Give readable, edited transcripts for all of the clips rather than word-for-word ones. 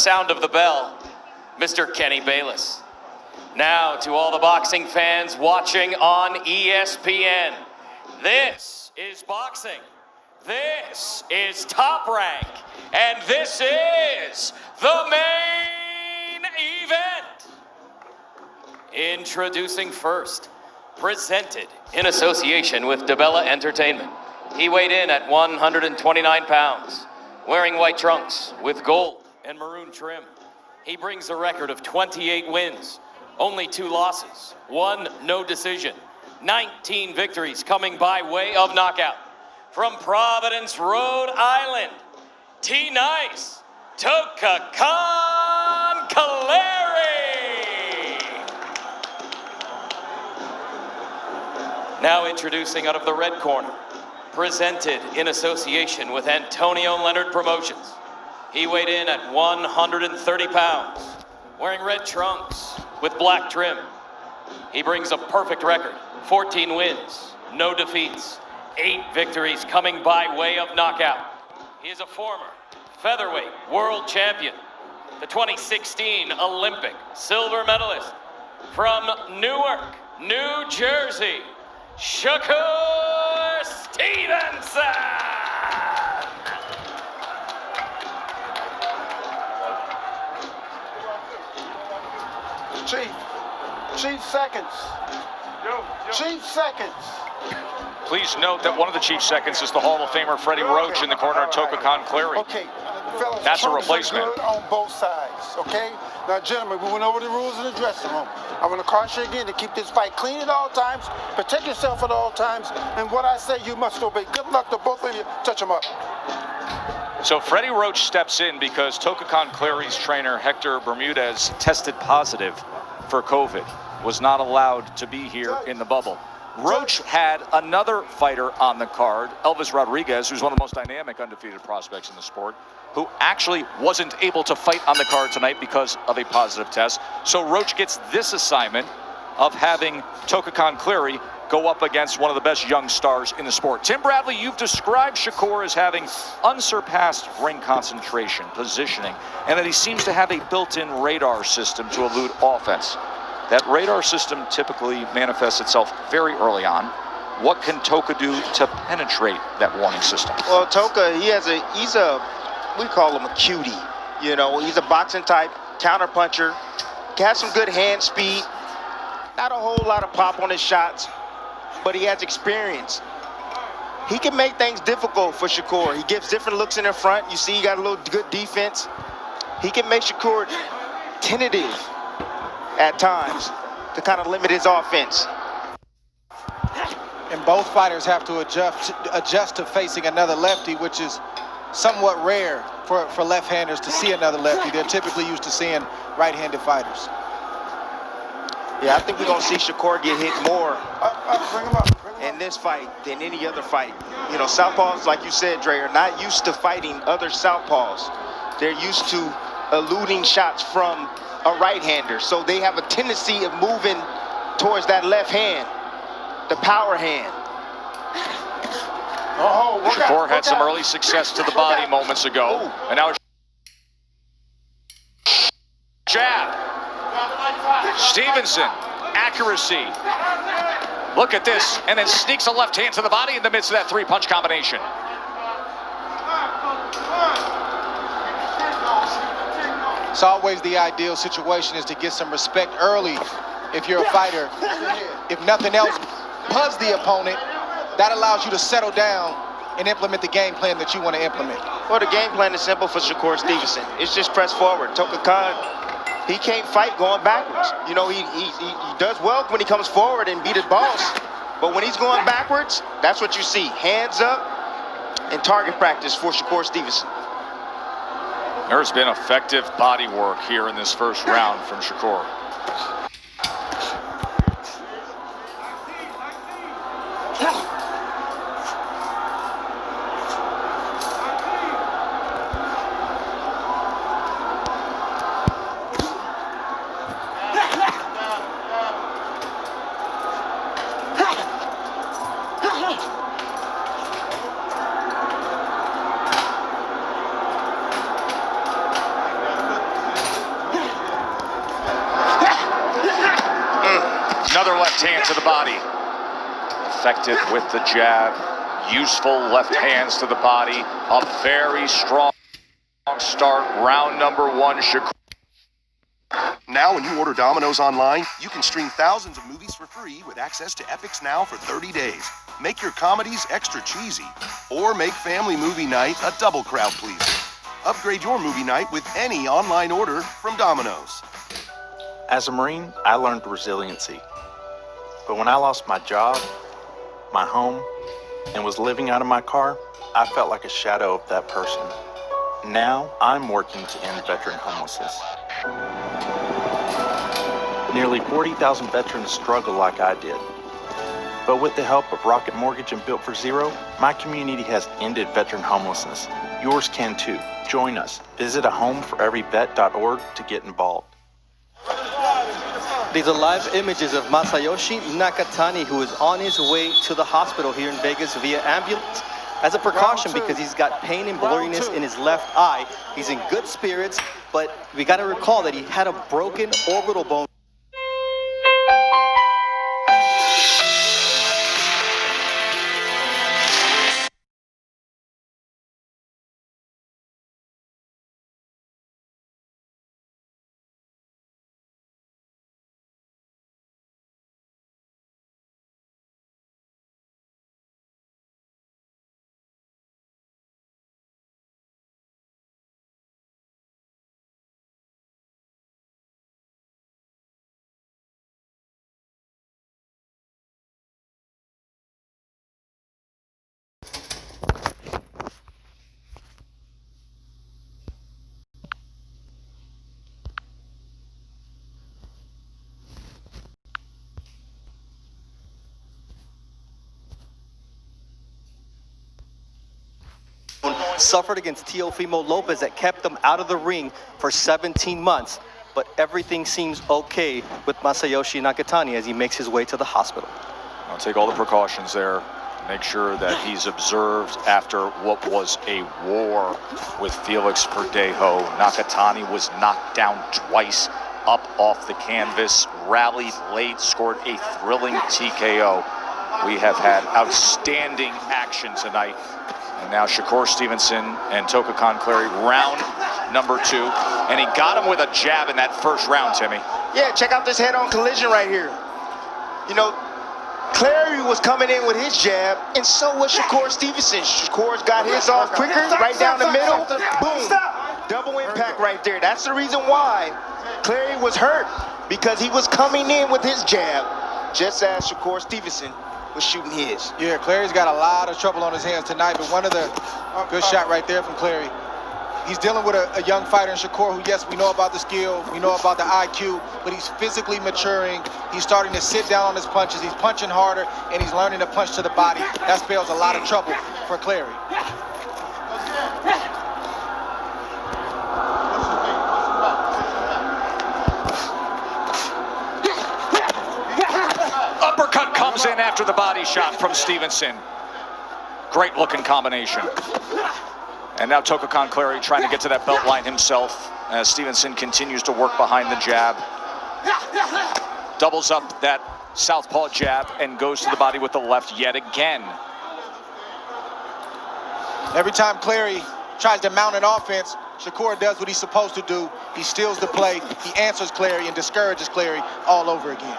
sound of the bell, Mr. Kenny Bayless. Now, to all the boxing fans watching on ESPN, this is boxing. This is Top Rank. And this is the main event. Introducing first, presented in association with DeBella Entertainment. He weighed in at 129 pounds, wearing white trunks with gold and maroon trim. He brings a record of 28 wins, only 2 losses, 1 no decision, 19 victories coming by way of knockout. From Providence, Rhode Island, T-Nice, Toka-Con Kaleri. Now introducing out of the red corner, presented in association with Antonio Leonard Promotions. He weighed in at 130 pounds, wearing red trunks with black trim. He brings a perfect record, 14 wins, no defeats, 8 victories coming by way of knockout. He is a former featherweight world champion, the 2016 Olympic silver medalist from Newark, New Jersey, Shakur Stevenson. Chief seconds. Chief seconds. Please note that one of the chief seconds is the Hall of Famer Freddie Roach in the corner of Toka-Con Kaleri. Okay, fellas, that's a replacement. Good on both sides, okay? Now, gentlemen, we went over the rules in the dressing room. I want to caution you again to keep this fight clean at all times, protect yourself at all times, and what I say you must obey. Good luck to both of you. Touch them up. So Freddie Roach steps in because Toka-Con Kaleri's trainer, Hector Bermudez, tested positive for COVID, was not allowed to be here in the bubble. Roach had another fighter on the card, Elvis Rodriguez, who's one of the most dynamic undefeated prospects in the sport, who actually wasn't able to fight on the card tonight because of a positive test. So Roach gets this assignment of having Toka-Con Kaleri go up against one of the best young stars in the sport. Tim Bradley, you've described Shakur as having unsurpassed ring concentration, positioning, and that he seems to have a built-in radar system to elude offense. That radar system typically manifests itself very early on. What can Toka do to penetrate that warning system? Well, Toka, we call him a cutie. You know, he's a boxing type counter puncher. He has some good hand speed. Not a whole lot of pop on his shots, but he has experience. He can make things difficult for Shakur. He gives different looks in the front. You see he got a little good defense. He can make Shakur tentative at times to kind of limit his offense. And both fighters have to adjust to facing another lefty, which is somewhat rare for left-handers to see another lefty. They're typically used to seeing right-handed fighters. Yeah, I think we're going to see Shakur get hit more Bring him up. in this fight than any other fight. You know, southpaws, like you said, Dre, are not used to fighting other southpaws. They're used to eluding shots from a right-hander, so they have a tendency of moving towards that left hand, the power hand. Shakur had some early success to the body moments ago, and now jab. Stevenson, accuracy. Look at this, and then sneaks a left hand to the body in the midst of that 3-punch combination. It's always the ideal situation is to get some respect early if you're a fighter. If nothing else, buzz the opponent. That allows you to settle down and implement the game plan that you want to implement. Well, the game plan is simple for Shakur Stevenson. It's just press forward. Toka-Con, he can't fight going backwards. You know, he does well when he comes forward and beat his boss. But when he's going backwards, that's what you see. Hands up and target practice for Shakur Stevenson. There's been effective body work here in this first round from Shakur. Another left hand to the body. Effective with the jab. Useful left hands to the body. A very strong start. Round number one, Shakur. Now, when you order Domino's online, you can stream thousands of movies for free with access to Epix Now for 30 days. Make your comedies extra cheesy, or make family movie night a double crowd pleaser. Upgrade your movie night with any online order from Domino's. As a Marine, I learned resiliency. But when I lost my job, my home, and was living out of my car, I felt like a shadow of that person. Now, I'm working to end veteran homelessness. Nearly 40,000 veterans struggle like I did. But with the help of Rocket Mortgage and Built for Zero, my community has ended veteran homelessness. Yours can too. Join us. Visit ahomeforeveryvet.org to get involved. These are live images of Masayoshi Nakatani, who is on his way to the hospital here in Vegas via ambulance. As a precaution, because he's got pain and blurriness in his left eye. He's in good spirits, but we got to recall that he had a broken orbital bone. Suffered against Teofimo Lopez that kept him out of the ring for 17 months. But everything seems okay with Masayoshi Nakatani as he makes his way to the hospital. I'll take all the precautions there. Make sure that he's observed after what was a war with Felix Verdejo. Nakatani was knocked down twice up off the canvas, rallied late, scored a thrilling TKO. We have had outstanding action tonight. And now Shakur Stevenson and Toka Conclair, round number two. And he got him with a jab in that first round, Timmy. Yeah, check out this head-on collision right here. You know, Clary was coming in with his jab, and so was Shakur Stevenson. Shakur's got his off quicker, right down the middle. Boom. Double impact right there. That's the reason why Clary was hurt, because he was coming in with his jab, just as Shakur Stevenson was shooting his. Yeah, Clary's got a lot of trouble on his hands tonight, but one of the good shot right there from Clary. He's dealing with a young fighter in Shakur who, yes, we know about the skill, we know about the IQ, but he's physically maturing. He's starting to sit down on his punches. He's punching harder, and he's learning to punch to the body. That spells a lot of trouble for Clary. Uppercut comes in after the body shot from Stevenson. Great looking combination. And now Toka Conclair trying to get to that belt line himself as Stevenson continues to work behind the jab. Doubles up that southpaw jab and goes to the body with the left yet again. Every time Clary tries to mount an offense, Shakur does what he's supposed to do. He steals the play, he answers Clary and discourages Clary all over again.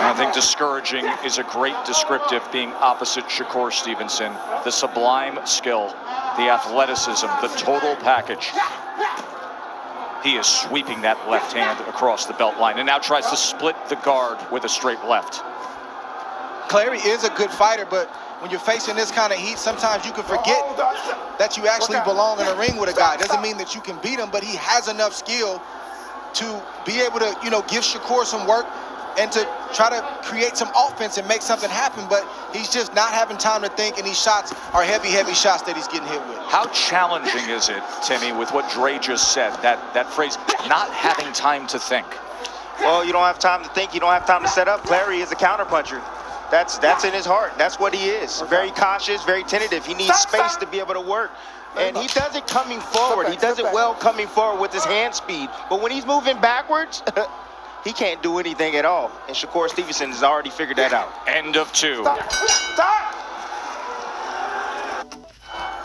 I think discouraging is a great descriptive, being opposite Shakur Stevenson. The sublime skill, the athleticism, the total package. He is sweeping that left hand across the belt line and now tries to split the guard with a straight left. Clary is a good fighter, but when you're facing this kind of heat, sometimes you can forget that you actually belong in a ring with a guy. Doesn't mean that you can beat him, but he has enough skill to be able to, give Shakur some work and to try to create some offense and make something happen, but he's just not having time to think, and these shots are heavy, heavy shots that he's getting hit with. How challenging is it, Timmy, with what Dre just said, that phrase, not having time to think? Well, you don't have time to think, you don't have time to set up. Clary is a counterpuncher. That's in his heart. That's what he is. Very cautious, very tentative. He needs space to be able to work. And he does it coming forward. He does it well coming forward with his hand speed. But when he's moving backwards, he can't do anything at all. And Shakur Stevenson has already figured that out. End of 2. Stop!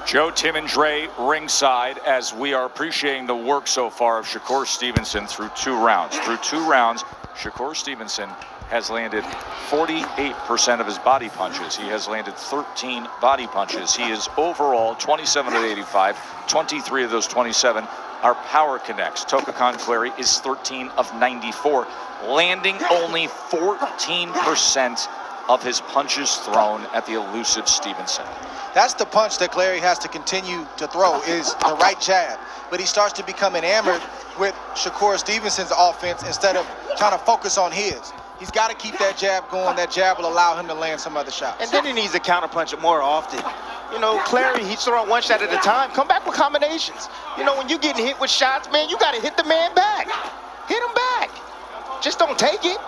Joe, Tim, and Dre ringside as we are appreciating the work so far of Shakur Stevenson through 2 rounds. Through 2 rounds, Shakur Stevenson has landed 48% of his body punches. He has landed 13 body punches. He is overall 27 of 85. 23 of those 27 are power connects. Tokakan Clary is 13 of 94, landing only 14% of his punches thrown at the elusive Stevenson. That's the punch that Clary has to continue to throw, is the right jab. But he starts to become enamored with Shakur Stevenson's offense instead of trying to focus on his. He's got to keep that jab going. That jab will allow him to land some other shots. And then he needs to counterpunch it more often. You know, Clary, he's throwing 1 shot at a time. Come back with combinations. You know, when you're getting hit with shots, man, you got to hit the man back. Hit him back. Just don't take it.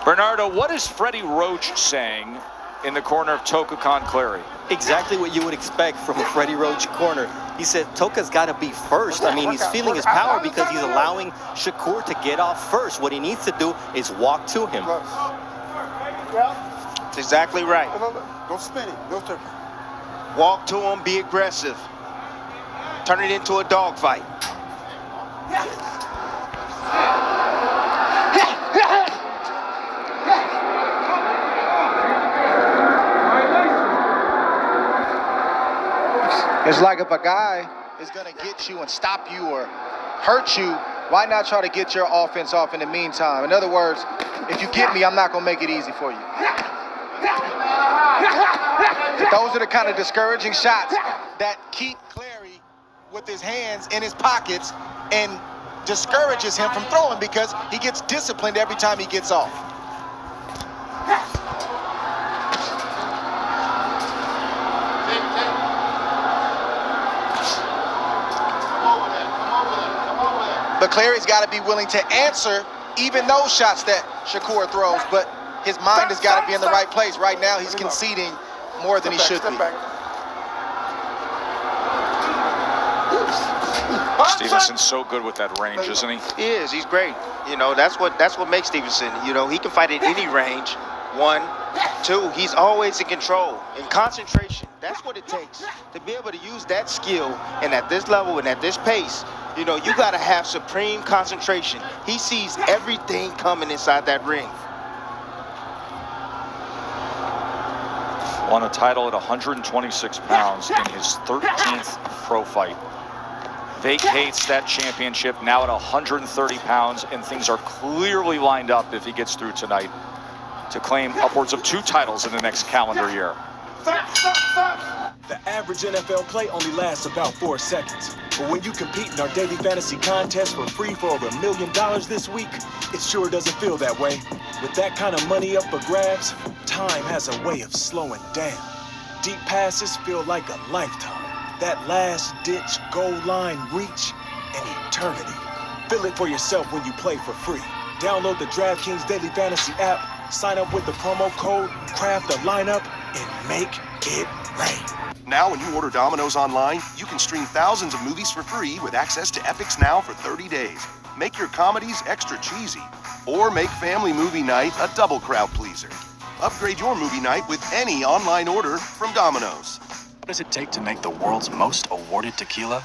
Bernardo, what is Freddie Roach saying in the corner of Tokakan Clary? Exactly what you would expect from a Freddie Roach corner. He said Toka's got to be first. I mean, he's feeling his power because he's allowing Shakur to get off first. What he needs to do is walk to him. That's exactly right. Don't spin it. No turn. Walk to him, be aggressive. Turn it into a dogfight. It's like if a guy is going to get you and stop you or hurt you, why not try to get your offense off in the meantime? In other words, if you get me, I'm not going to make it easy for you. Those are the kind of discouraging shots that keep Clary with his hands in his pockets and discourages him from throwing because he gets disciplined every time he gets off. But Clary's got to be willing to answer even those shots that Shakur throws, but his mind has got to be in the right place. Right now, he's conceding more than he should be. Stevenson's so good with that range, isn't he? He is. He's great. You know, that's what makes Stevenson. You know, he can fight at any range. 1, 2, he's always in control. And concentration, that's what it takes. To be able to use that skill and at this level and at this pace, you know, you got to have supreme concentration. He sees everything coming inside that ring. Won a title at 126 pounds in his 13th pro fight. Vacates that championship now at 130 pounds, and things are clearly lined up if he gets through tonight to claim upwards of 2 titles in the next calendar year. The average NFL play only lasts about 4 seconds. But when you compete in our daily fantasy contest for free for over $1 million this week, it sure doesn't feel that way. With that kind of money up for grabs, time has a way of slowing down. Deep passes feel like a lifetime. That last-ditch goal line reach, an eternity. Feel it for yourself when you play for free. Download the DraftKings Daily Fantasy app, sign up with the promo code, craft a lineup, and make it rain. Now, when you order Domino's online, you can stream thousands of movies for free with access to Epix Now for 30 days. Make your comedies extra cheesy, or make family movie night a double crowd pleaser. Upgrade your movie night with any online order from Domino's. What does it take to make the world's most awarded tequila?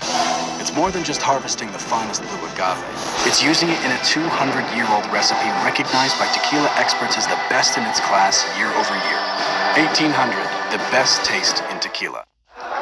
It's more than just harvesting the finest blue agave. It's using it in a 200-year-old recipe recognized by tequila experts as the best in its class year over year. 1800, the best taste in tequila.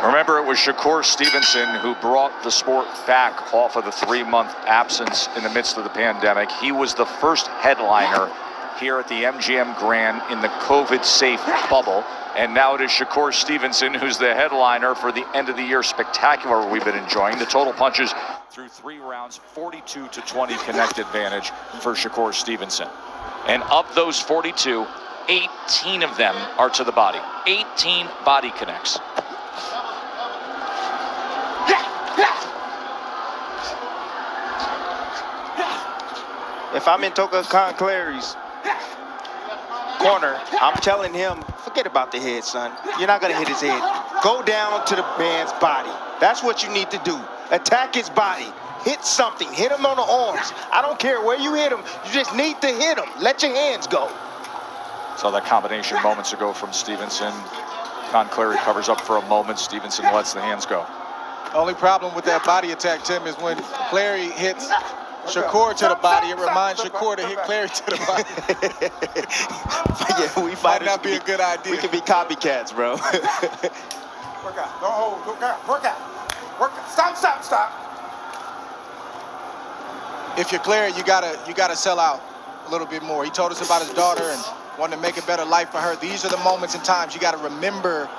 Remember, it was Shakur Stevenson who brought the sport back off of the 3-month absence in the midst of the pandemic. He was the first headliner here at the MGM Grand in the COVID-safe bubble. And now it is Shakur Stevenson who's the headliner for the end of the year spectacular we've been enjoying. The total punches through 3 rounds, 42-20 connect advantage for Shakur Stevenson. And of those 42, 18 of them are to the body. 18 body connects. If I'm in Tokakan Clary's corner, I'm telling him, forget about the head, son. You're not going to hit his head. Go down to the man's body. That's what you need to do. Attack his body. Hit something. Hit him on the arms. I don't care where you hit him. You just need to hit him. Let your hands go. Saw that combination moments ago from Stevenson. Conclery covers up for a moment. Stevenson lets the hands go. Only problem with that body attack, Tim, is when Clary hits Shakur to the body, it reminds Shakur to hit Clary to the body. Yeah, we Might fighters not be a good idea. We can be copycats, bro. Work out. Don't hold. Work out. Work out. Work out. Stop, stop, stop. If you're Clary, you gotta sell out a little bit more. He told us about his daughter and wanting to make a better life for her. These are the moments and times you gotta remember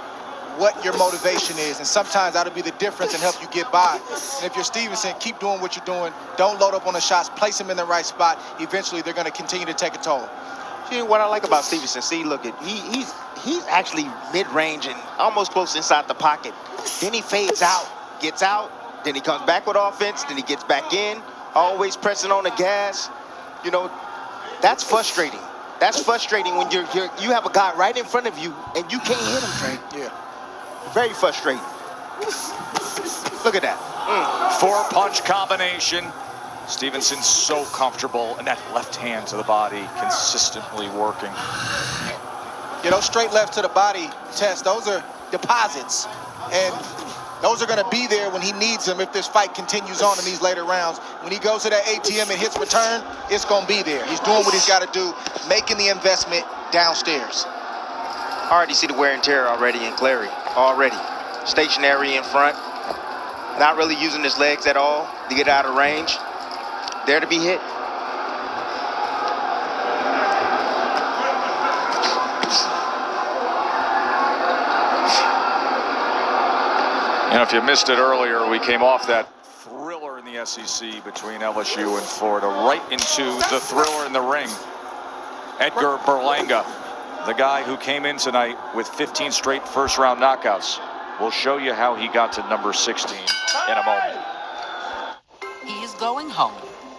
what your motivation is, and sometimes that'll be the difference and help you get by. And if you're Stevenson, keep doing what you're doing. Don't load up on the shots. Place them in the right spot. Eventually, they're going to continue to take a toll. See, what I like about Stevenson, look at he's actually mid-range and almost close inside the pocket. Then he fades out, gets out, then he comes back with offense, then he gets back in, always pressing on the gas. You know, that's frustrating. That's frustrating when you have a guy right in front of you and you can't hit him, Trey. Yeah. Very frustrating. Look at that. 4-punch combination. Stevenson's so comfortable, and that left hand to the body consistently working. You know, straight left to the body test, those are deposits. And those are going to be there when he needs them if this fight continues on in these later rounds. When he goes to that ATM and hits return, it's going to be there. He's doing what he's got to do, making the investment downstairs. I already see the wear and tear already in Clary. Already. Stationary in front. Not really using his legs at all to get out of range. There to be hit. And if you missed it earlier, we came off that thriller in the SEC between LSU and Florida right into the thriller in the ring. Edgar Berlanga, the guy who came in tonight with 15 straight first-round knockouts. We'll show you how he got to number 16 in a moment. He is going home.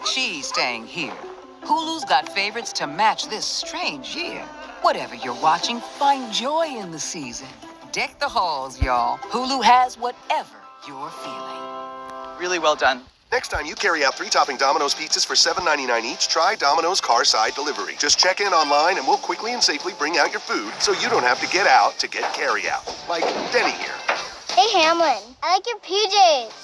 She's staying here. Hulu's got favorites to match this strange year. Whatever you're watching, find joy in the season. Deck the halls, y'all. Hulu has whatever you're feeling. Really well done. Next time you carry out 3-topping Domino's pizzas for $7.99 each, try Domino's Carside Delivery. Just check in online and we'll quickly and safely bring out your food so you don't have to get out to get carry out. Like Denny here. Hey, Hamlin, I like your PJs.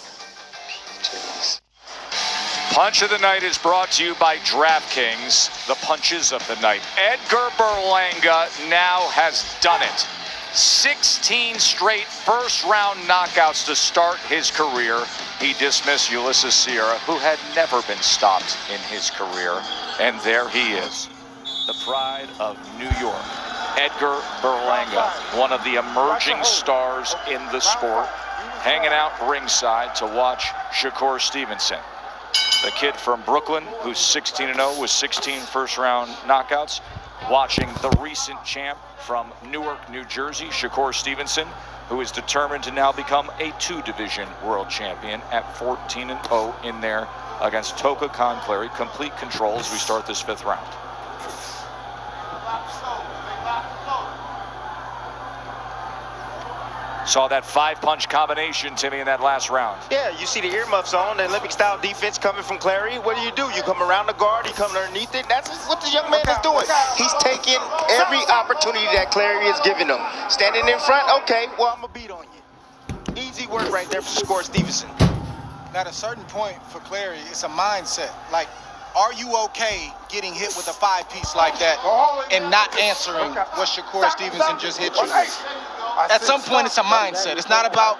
Punch of the Night is brought to you by DraftKings, the punches of the night. Edgar Berlanga now has done it. 16 straight first-round knockouts to start his career. He dismissed Ulysses Sierra, who had never been stopped in his career. And there he is, the pride of New York. Edgar Berlanga, one of the emerging stars in the sport, hanging out ringside to watch Shakur Stevenson. The kid from Brooklyn, who's 16-0 with 16 first-round knockouts, watching the recent champ from Newark, New Jersey, Shakur Stevenson, who is determined to now become a 2-division world champion at 14-0 in there against Toka Conclery. Complete control as we start this 5th round. Saw that 5-punch combination, Timmy, in that last round. Yeah, you see the earmuffs on, the Olympic-style defense coming from Clary. What do? You come around the guard, you come underneath it. That's what the young man is doing. He's taking every opportunity that Clary is giving him. Standing in front, okay, well, I'm going to beat on you. Easy work right there for Shakur Stevenson. At a certain point for Clary, it's a mindset. Like, are you okay getting hit with a 5-piece like that and not answering what Shakur Stevenson just hit you with? At some point, it's a mindset. It's not about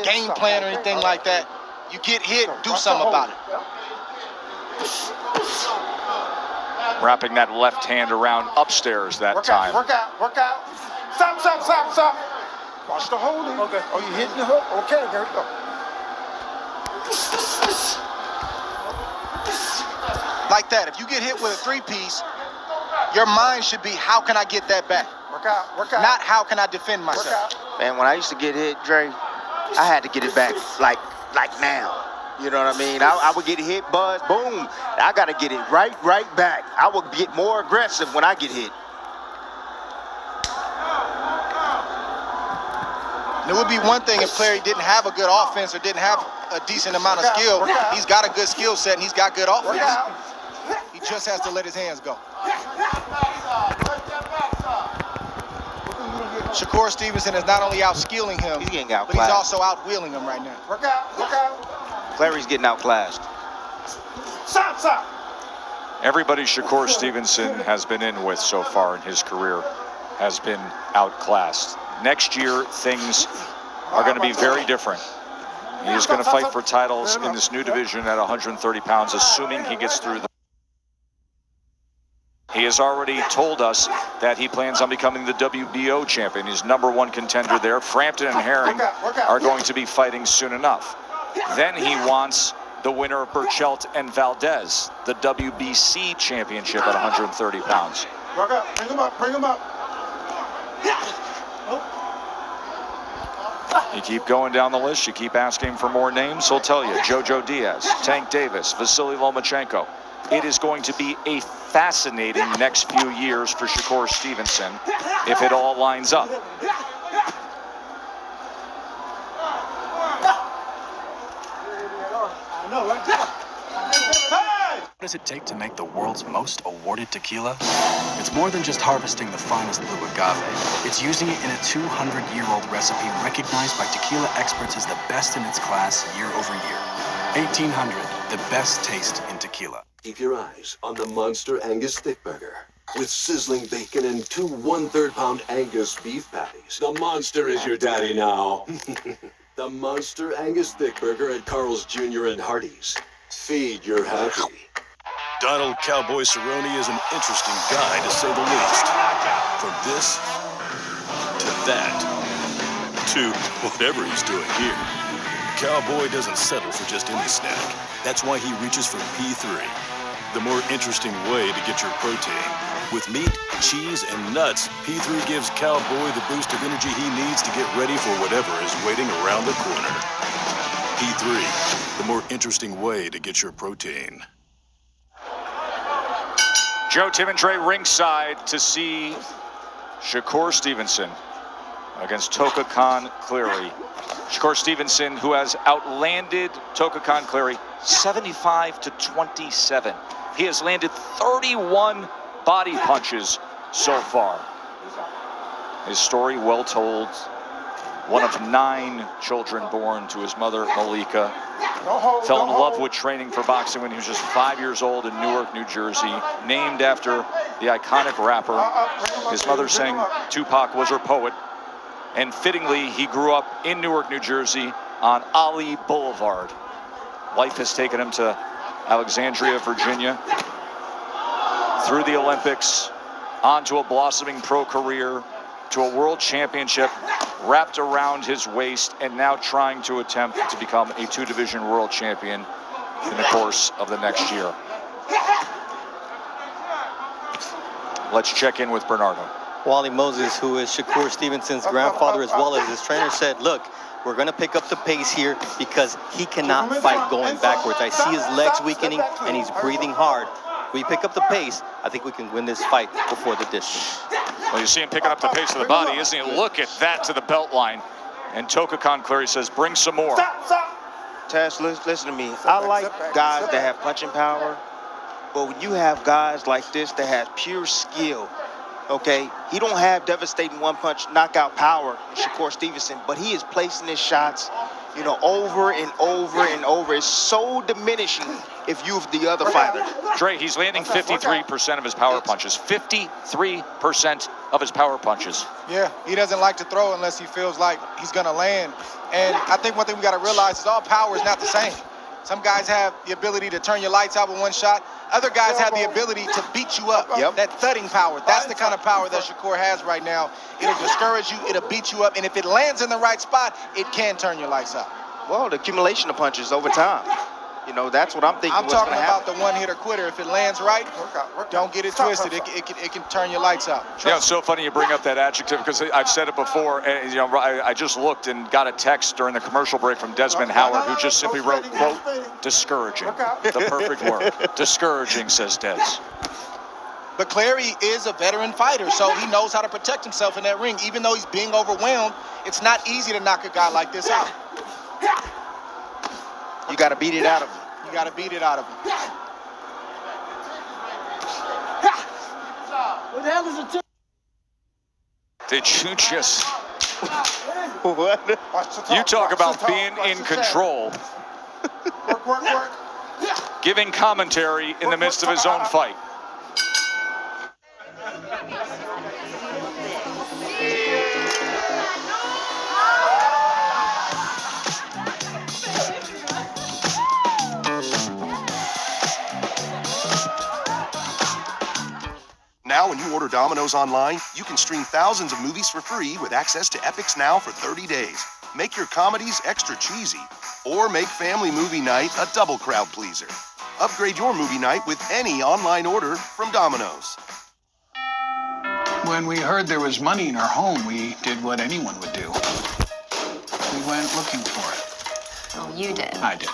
game plan or anything like that. You get hit, do something about it. Wrapping that left hand around upstairs that time. Work out. Stop. Watch the holding. Okay. Oh, you hitting the hook? Okay, there we go. Like that. If you get hit with a 3-piece, your mind should be, how can I get that back? Work out. Not how can I defend myself. Man, when I used to get hit, Dre, I had to get it back like now. You know what I mean? I would get hit, buzz, boom. I got to get it right back. I would get more aggressive when I get hit. And it would be one thing if Clary didn't have a good offense or didn't have a decent amount of skill. He's got a good skill set and he's got good offense. He just has to let his hands go. Shakur Stevenson is not only out-skilling him, He's getting but he's outclassed. also out-wheeling him right now. Work out, work out. Clary's getting outclassed. Stop, stop. Everybody Shakur Stevenson has been in with so far in his career has been outclassed. Next year, things are going to be very different. He is going to fight for titles in this new division at 130 pounds, assuming he gets through the... He has already told us that he plans on becoming the WBO champion. He's #1 contender there. Frampton and Herring are going to be fighting soon enough. Then he wants the winner of Burchelt and Valdez, the WBC championship at 130 pounds. Work out, bring him up, bring him up. You keep going down the list, you keep asking for more names, he'll tell you. Jojo Diaz, Tank Davis, Vasily Lomachenko. It is going to be a fascinating next few years for Shakur Stevenson if it all lines up. What does it take to make the world's most awarded tequila? It's more than just harvesting the finest blue agave. It's using it in a 200-year-old recipe recognized by tequila experts as the best in its class year over year. 1800, the best taste in tequila. Keep your eyes on the Monster Angus Thick Burger. With sizzling bacon and 2 1/3-pound Angus beef patties. The Monster is your daddy now. The Monster Angus Thick Burger at Carl's Jr. and Hardee's. Feed your happy. Donald Cowboy Cerrone is an interesting guy, to say the least. From this to that to whatever he's doing here. Cowboy doesn't settle for just any snack. That's why he reaches for P3, the more interesting way to get your protein. With meat, cheese, and nuts, P3 gives Cowboy the boost of energy he needs to get ready for whatever is waiting around the corner. P3, the more interesting way to get your protein. Joe Timondre ringside to see Shakur Stevenson against Toka Khan Cleary. Shakur Stevenson, who has outlanded Toka Khan Cleary 75-27. He has landed 31 body punches so far. His story well told. One of 9 children born to his mother, Malika. Fell in love with training for boxing when he was just 5 years old in Newark, New Jersey. Named after the iconic rapper. His mother sang Tupac was her poet. And fittingly, he grew up in Newark, New Jersey on Ali Boulevard. Life has taken him to Alexandria, Virginia, through the Olympics, onto a blossoming pro career, to a world championship wrapped around his waist, and now trying to attempt to become a 2-division world champion in the course of the next year. Let's check in with Bernardo. Wally Moses, who is Shakur Stevenson's grandfather as well as his trainer, said, look, we're going to pick up the pace here because he cannot fight going backwards. I see his legs weakening and he's breathing hard. We pick up the pace, I think we can win this fight before the distance. Well, you see him picking up the pace of the body, isn't he? Look at that to the belt line. And Toka Khan Cleary says, bring some more. Tess, listen to me. I like guys that have punching power, but when you have guys like this that have pure skill, okay, he don't have devastating one-punch knockout power in Shakur Stevenson, but he is placing his shots, you know, over and over and over. It's so diminishing if you're the other fighter. Dre, he's landing 53% of his power punches. 53% of his power punches. Yeah, he doesn't like to throw unless he feels like he's going to land. And I think one thing we got to realize is all power is not the same. Some guys have the ability to turn your lights out with one shot. Other guys have the ability to beat you up. Yep. That thudding power, that's the kind of power that Shakur has right now. It'll discourage you, it'll beat you up, and if it lands in the right spot, it can turn your lights out. Well, the accumulation of punches over time. You know, that's what I'm thinking. I'm talking about the one-hitter quitter. If it lands right, don't get it twisted. It can turn your lights out. Yeah, it's so funny you bring up that adjective because I've said it before. And, you know, I just looked and got a text during the commercial break from Desmond Howard, who just simply wrote, quote, discouraging. The perfect word. Discouraging, says Des. But Clary is a veteran fighter, so he knows how to protect himself in that ring. Even though he's being overwhelmed, it's not easy to knock a guy like this out. You got to beat it out of him. You got to beat it out of him. What the hell is it? Did you just... What? You talk about being in control. Work. Giving commentary in the midst of his own fight. Now, when you order Domino's online, you can stream thousands of movies for free with access to Epix Now for 30 days. Make your comedies extra cheesy, or make family movie night a double crowd pleaser. Upgrade your movie night with any online order from Domino's. When we heard there was money in our home, we did what anyone would do. We went looking for it. Oh, you did? I did.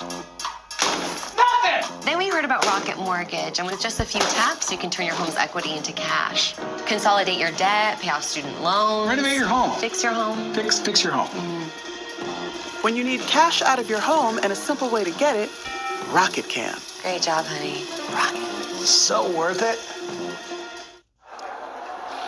Then we heard about Rocket Mortgage, and with just a few taps, you can turn your home's equity into cash. Consolidate your debt, pay off student loans. Renovate your home. Fix your home. Fix your home. When you need cash out of your home and a simple way to get it, Rocket can. Great job, honey. Rocket. So worth it.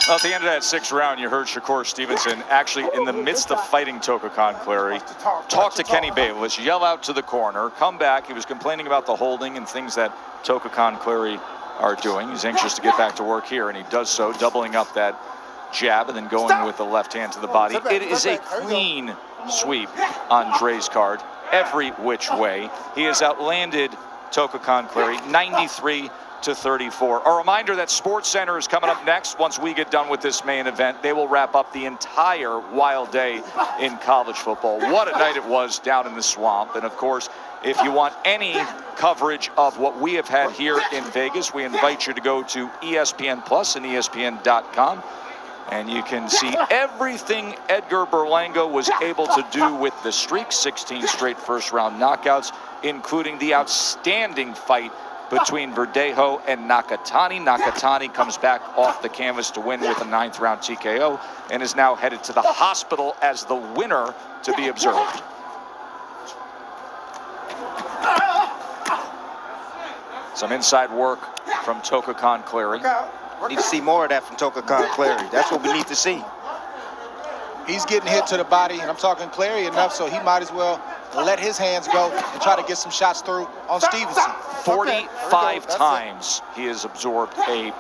Well, at the end of that 6th round, you heard Shakur Stevenson actually in the midst of fighting Toka Khan Clary talk to Kenny Bayless, yell out to the corner, come back. He was complaining about the holding and things that Toka Khan Clary are doing. He's anxious to get back to work here, and he does so, doubling up that jab and then going with the left hand to the body. It is a clean sweep on Dre's card, every which way. He has outlanded Toka Khan Clary 93-34. A reminder that SportsCenter is coming up next. Once we get done with this main event, they will wrap up the entire wild day in college football. What a night it was down in the swamp. And of course, if you want any coverage of what we have had here in Vegas, we invite you to go to ESPN Plus and ESPN.com. And you can see everything Edgar Berlanga was able to do with the streak, 16 straight first-round knockouts, including the outstanding fight between Verdejo and Nakatani. Nakatani comes back off the canvas to win with a 9th-round TKO and is now headed to the hospital as the winner to be observed. Some inside work from Toka Khan Clary. Need to see more of that from Toka Khan Clary. That's what we need to see. He's getting hit to the body, and I'm talking Clary enough, so he might as well let his hands go and try to get some shots through on Stevenson. 45 times he has absorbed a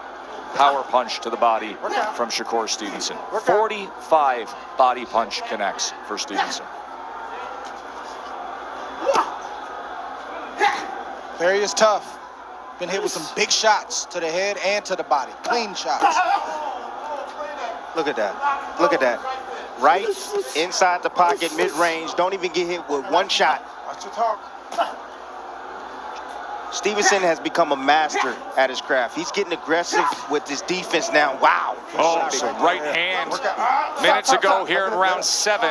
power punch to the body from Shakur Stevenson. 45 body punch connects for Stevenson. Clary is tough. Been hit with some big shots to the head and to the body. Clean shots. Look at that. Look at that. Right inside the pocket, mid-range. Don't even get hit with one shot. Watch your talk. Stevenson has become a master at his craft. He's getting aggressive with his defense now. Wow. Oh, some right hand minutes ago here in round 7.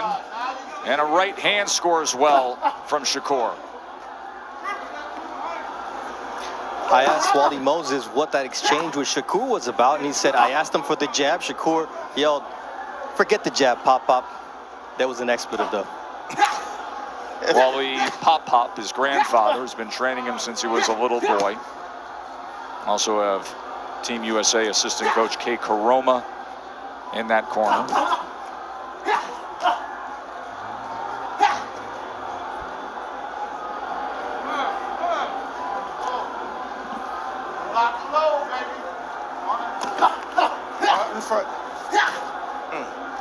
And a right hand score as well from Shakur. I asked Wally Moses what that exchange with Shakur was about, and he said, I asked him for the jab. Shakur yelled, forget the jab, Pop. That was an expletive, though. Wally Pop, his grandfather, has been training him since he was a little boy. Also have Team USA assistant coach Kay Karoma in that corner.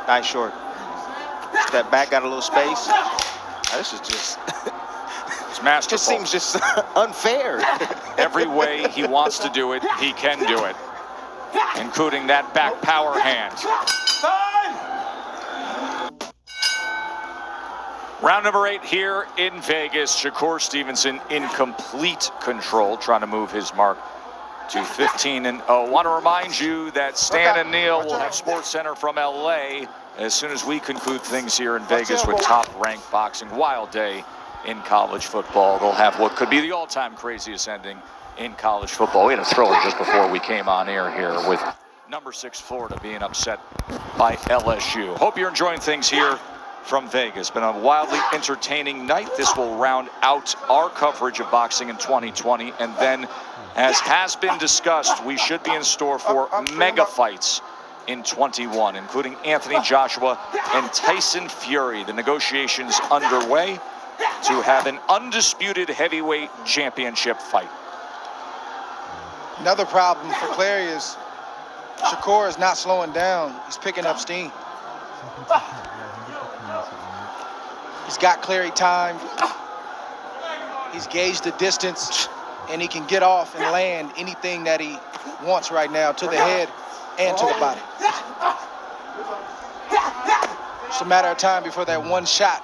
Nice short. Step back, got a little space. This is just... It's masterful. Just seems just unfair. Every way he wants to do it, he can do it. Including that back power hand. Round number 8 here in Vegas. Shakur Stevenson in complete control, trying to move his mark to 15-0. Want to remind you that Stan and Neil will have SportsCenter from LA as soon as we conclude things here in Vegas with top-ranked boxing. Wild day in college football. They'll have what could be the all-time craziest ending in college football. We had a thriller just before we came on air here with number 6 Florida being upset by LSU. Hope you're enjoying things here from Vegas. Been a wildly entertaining night. This will round out our coverage of boxing in 2020. And then, as has been discussed, we should be in store for mega fights in 21, including Anthony Joshua and Tyson Fury. The negotiations underway to have an undisputed heavyweight championship fight. Another problem for Clary is Shakur is not slowing down. He's picking up steam. He's got Clary timed. He's gauged the distance, and he can get off and land anything that he wants right now to the head and to the body. It's a matter of time before that one shot,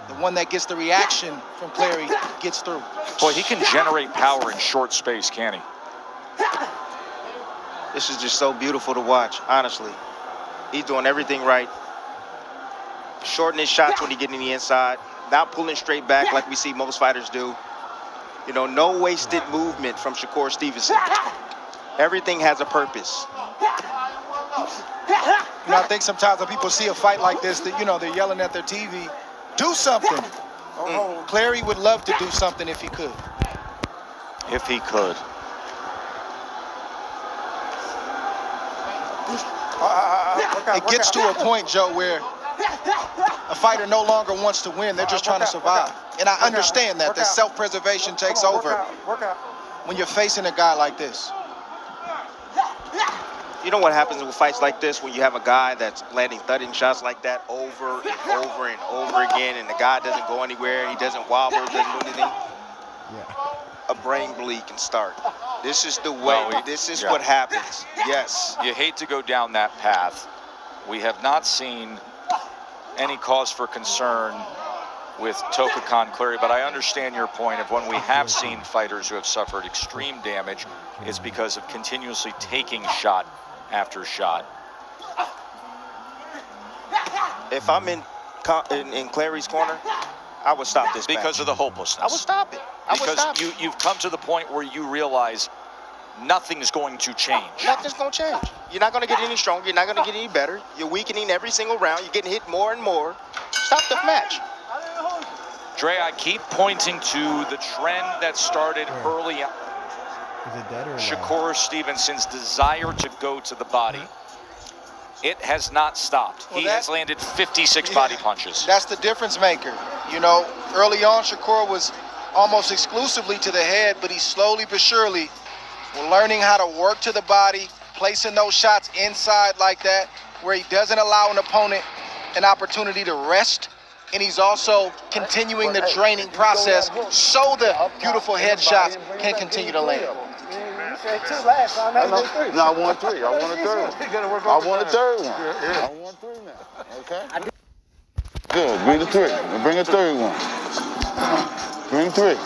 the one that gets the reaction from Clary, gets through. Boy, he can generate power in short space, can he? This is just so beautiful to watch, honestly. He's doing everything right. Shortening his shots when he gets in the inside. Not pulling straight back like we see most fighters do. You know, no wasted movement from Shakur Stevenson. Everything has a purpose. You know, I think sometimes when people see a fight like this, that, you know, they're yelling at their TV, do something. Clary would love to do something if he could. If he could. It gets to a point, Joe, where a fighter no longer wants to win. They're just trying to survive. And I understand that self-preservation takes over when you're facing a guy like this. You know what happens with fights like this when you have a guy that's landing thudding shots like that over and over and over again, and the guy doesn't go anywhere, he doesn't wobble, doesn't do anything? A brain bleed can start. This is the way, this is what happens. Yes. You hate to go down that path. We have not seen any cause for concern with Toka Clary, but I understand your point of when we have seen fighters who have suffered extreme damage, it's because of continuously taking shot after shot. If I'm in Clary's corner, I would stop this because match. of the hopelessness. I would stop it. I would stop it. You've come to the point where you realize nothing's going to change. Nothing's going to change. You're not going to get any stronger. You're not going to get any better. You're weakening every single round. You're getting hit more and more. Stop the match. Dre, I keep pointing to the trend that started early on. Is it dead or Shakur Stevenson's desire to go to the body. It has not stopped. He has landed 56 body punches. That's the difference maker. You know, early on, Shakur was almost exclusively to the head, but he's slowly but surely learning how to work to the body, placing those shots inside like that, where he doesn't allow an opponent an opportunity to rest, and he's also continuing the training process so the beautiful headshots can continue to land. No, I want 3. I want a third one. I want a third one. I want 3 now. Okay? Good. Bring the 3. Bring a third one. Bring 3.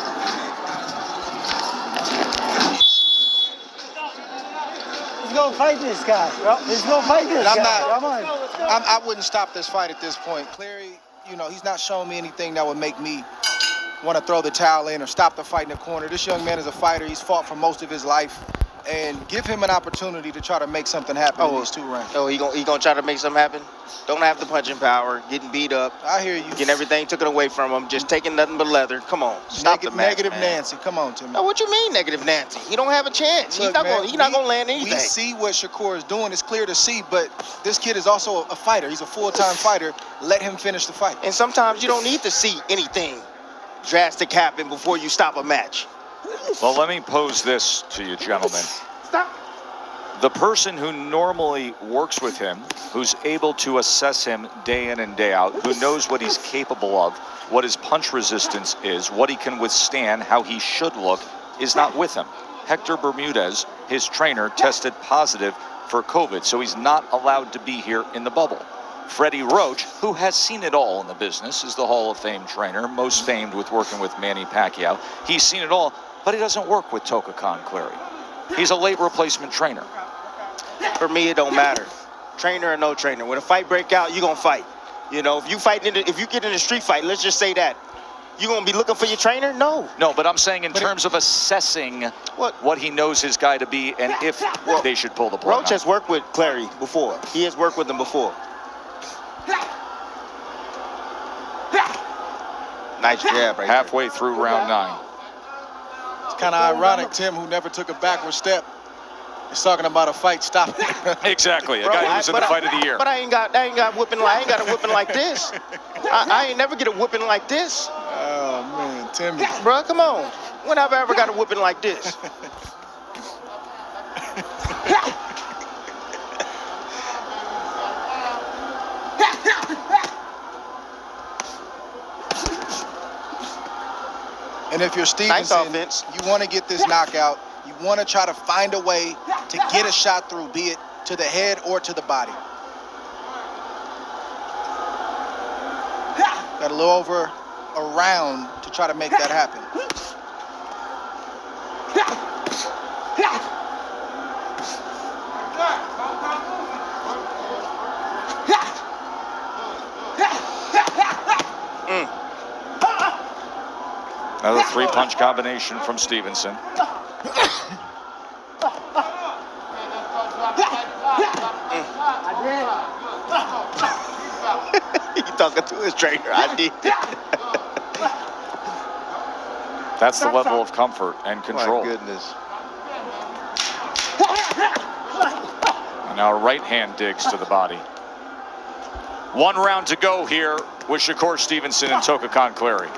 He's gonna fight this guy. He's gonna fight this guy. Come on. I wouldn't stop this fight at this point. Clary, you know, he's not showing me anything that would make me want to throw the towel in or stop the fight in the corner. This young man is a fighter. He's fought for most of his life. And give him an opportunity to try to make something happen in these 2 rounds. Oh, he gonna try to make something happen? Don't have the punching power, getting beat up. I hear you. Getting everything taken away from him, just taking nothing but leather. Come on, stop the match, Negative man. Nancy, come on, Timmy. No, what you mean negative Nancy? He don't have a chance. Look, he's not gonna land anything. We see what Shakur is doing. It's clear to see, but this kid is also a fighter. He's a full-time fighter. Let him finish the fight. And sometimes you don't need to see anything drastic happen before you stop a match. Well, let me pose this to you, gentlemen. The person who normally works with him, who's able to assess him day in and day out, who knows what he's capable of, what his punch resistance is, what he can withstand, how he should look, is not with him. Hector Bermudez, his trainer, tested positive for COVID, so he's not allowed to be here in the bubble. Freddie Roach, who has seen it all in the business, is the Hall of Fame trainer, most famed with working with Manny Pacquiao. He's seen it all, but he doesn't work with Toka Clary. He's a late replacement trainer. For me, it don't matter. Trainer or no trainer. When a fight break out, you're gonna fight. You know, if you get in a street fight, let's just say that. You gonna be looking for your trainer? No. No, but I'm saying in terms of assessing what he knows his guy to be and if they should pull the plug. Roach has worked with Clary before. He has worked with him before. Nice jab right Halfway through round 9. It's kind of ironic, Tim, who never took a backward step, is talking about a fight stopping. Exactly, a guy who was in the fight of the year. But I ain't got whooping. I ain't got a whooping like this. I ain't never get a whooping like this. Oh man, Tim. Bro, come on. When have I ever got a whooping like this? And if you're Stevenson, you want to get this knockout. You want to try to find a way to get a shot through, be it to the head or to the body. Got a little over a round to try to make that happen. Another 3-punch combination from Stevenson. He talking to his trainer. I did. That's the level of comfort and control. My goodness. And now a right hand digs to the body. 1 round to go here with Shakur Stevenson and Toka Clary.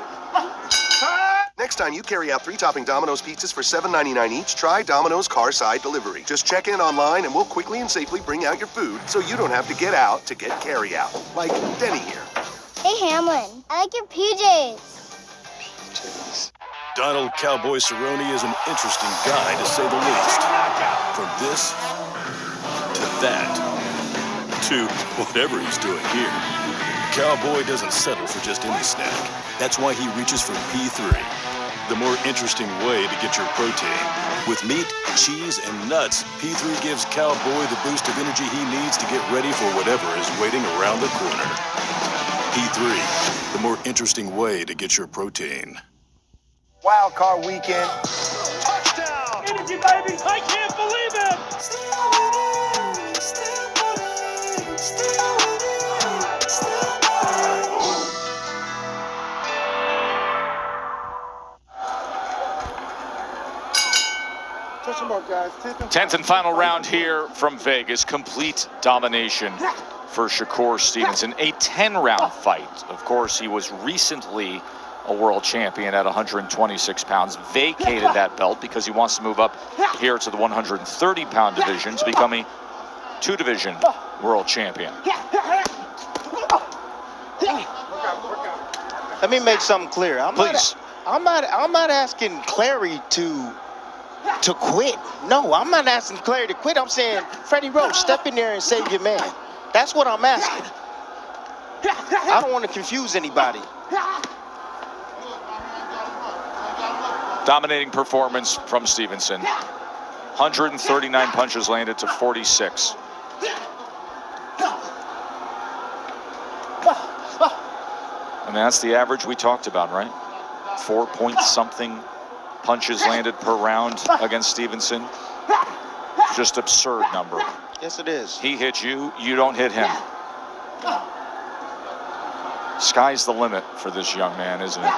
Next time you carry out 3-topping Domino's pizzas for $7.99 each, try Domino's Carside Delivery. Just check in online and we'll quickly and safely bring out your food so you don't have to get out to get carry out. Like Denny here. Hey, Hamlin, I like your PJs. Donald Cowboy Cerrone is an interesting guy, to say the least. From this to that to whatever he's doing here, Cowboy doesn't settle for just any snack. That's why he reaches for P3, the more interesting way to get your protein. With meat, cheese, and nuts, P3 gives Cowboy the boost of energy he needs to get ready for whatever is waiting around the corner. P3, the more interesting way to get your protein. Wild card weekend. Touchdown! Energy, baby! I can't believe it! Touch him up, guys. 10th and final round here from Vegas. Complete domination for Shakur Stevenson. A 10-round fight. Of course, he was recently a world champion at 126 pounds. Vacated that belt because he wants to move up here to the 130-pound division to become a 2-division world champion. Let me make something clear. Please. I'm not asking Clary to quit. No, I'm not asking Clary to quit. I'm saying, Freddie Roach, step in there and save your man. That's what I'm asking. I don't want to confuse anybody. Dominating performance from Stevenson. 139 punches landed to 46. And that's the average we talked about, right? 4-point-something punches landed per round against Stevenson. Just absurd number. Yes, it is. He hits you, you don't hit him. Sky's the limit for this young man, isn't it?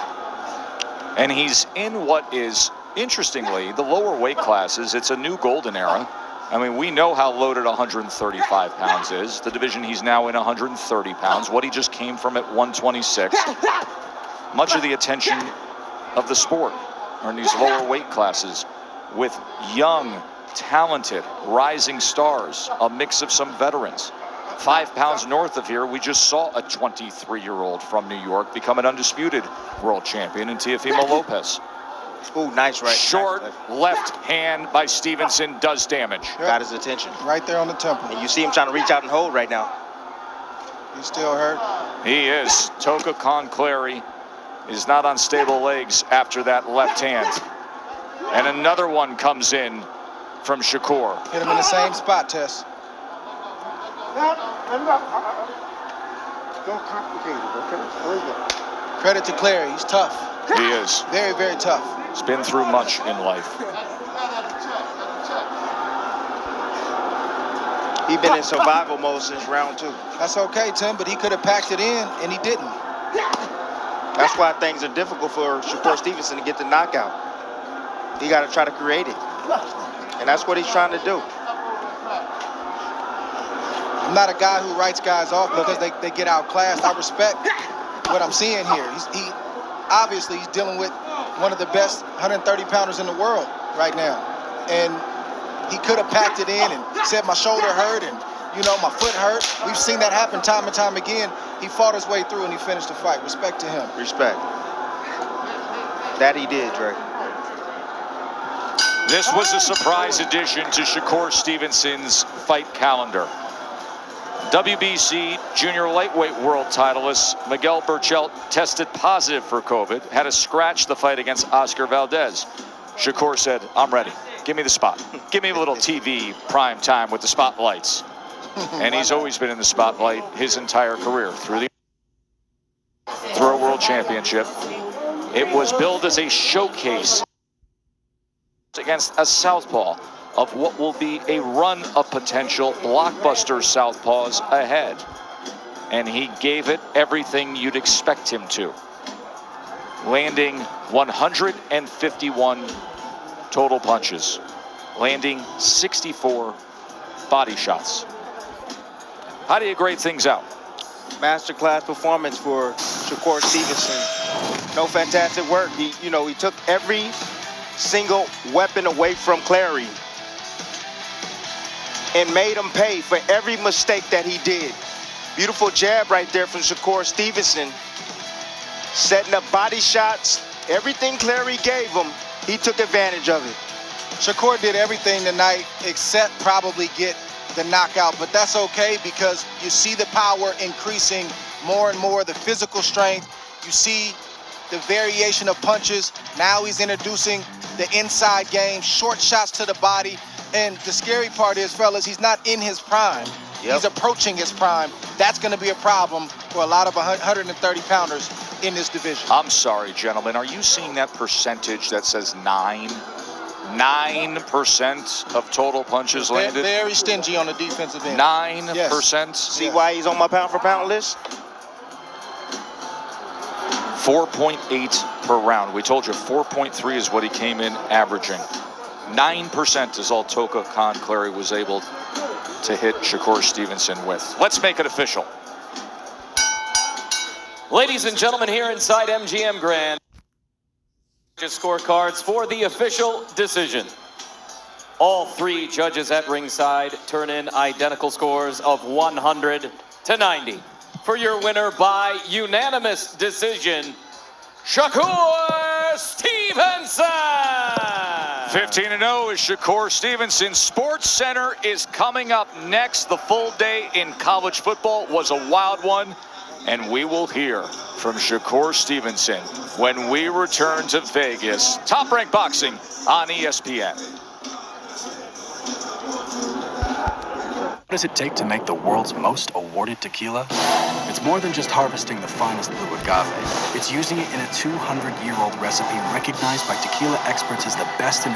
And he's in what is, interestingly, the lower weight classes. It's a new golden era. I mean, we know how loaded 135 pounds is. The division he's now in, 130 pounds. What he just came from at 126. Much of the attention of the sport are in these lower weight classes with young, talented, rising stars, a mix of some veterans. 5 pounds north of here, we just saw a 23-year-old from New York become an undisputed world champion in Teofimo Lopez. Ooh, nice right. Short left hand by Stevenson does damage. Got his attention. Right there on the temple. And you see him trying to reach out and hold right now. He's still hurt. He is. Toka Clary is not on stable legs after that left hand. And another one comes in from Shakur. Hit him in the same spot, Tess. Don't complicate it, okay? There you go. Credit to Clary, he's tough. He is. Very, very tough. He's been through much in life. He's been in survival mode since round 2. That's okay, Tim, but he could have packed it in, and he didn't. That's why things are difficult for Shakur Stevenson to get the knockout. He got to try to create it. And that's what he's trying to do. I'm not a guy who writes guys off because they get outclassed. I respect what I'm seeing here. Obviously he's dealing with one of the best 130-pounders in the world right now. And he could have packed it in and said my shoulder hurt and, my foot hurt. We've seen that happen time and time again. He fought his way through and he finished the fight. Respect to him. Respect. That he did, Dre. This was a surprise addition to Shakur Stevenson's fight calendar. WBC junior lightweight world titleist Miguel Berchelt tested positive for COVID, had to scratch the fight against Oscar Valdez. Shakur said, I'm ready. Give me the spot. Give me a little TV prime time with the spotlights. And he's always been in the spotlight his entire career through a world championship. It was billed as a showcase against a southpaw of what will be a run of potential blockbuster southpaws ahead. And he gave it everything you'd expect him to, landing 151 total punches, landing 64 body shots. How do you grade things out? Masterclass performance for Shakur Stevenson. No fantastic work. He took every single weapon away from Clary and made him pay for every mistake that he did. Beautiful jab right there from Shakur Stevenson. Setting up body shots. Everything Clary gave him, he took advantage of it. Shakur did everything tonight except probably get the knockout, but that's okay because you see the power increasing more and more, the physical strength. You see the variation of punches. Now he's introducing the inside game, short shots to the body. And the scary part is, fellas, he's not in his prime. Yep. He's approaching his prime. That's going to be a problem for a lot of 130-pounders in this division. I'm sorry, gentlemen. Are you seeing that percentage that says 9? 9% of total punches landed? Very stingy on the defensive end. 9%? Yes. See why he's on my pound-for-pound list? 4.8 per round. We told you 4.3 is what he came in averaging. 9% is all Toka Khan Clary was able to hit Shakur Stevenson with. Let's make it official. Ladies and gentlemen, here inside MGM Grand, scorecards for the official decision. All 3 judges at ringside turn in identical scores of 100 to 90. For your winner by unanimous decision, Shakur Stevenson! 15-0 is Shakur Stevenson. Sports Center is coming up next. The full day in college football was a wild one, and we will hear from Shakur Stevenson when we return to Vegas. Top Rank Boxing on ESPN. What does it take to make the world's most awarded tequila? It's more than just harvesting the finest blue agave. It's using it in a 200-year-old recipe recognized by tequila experts as the best in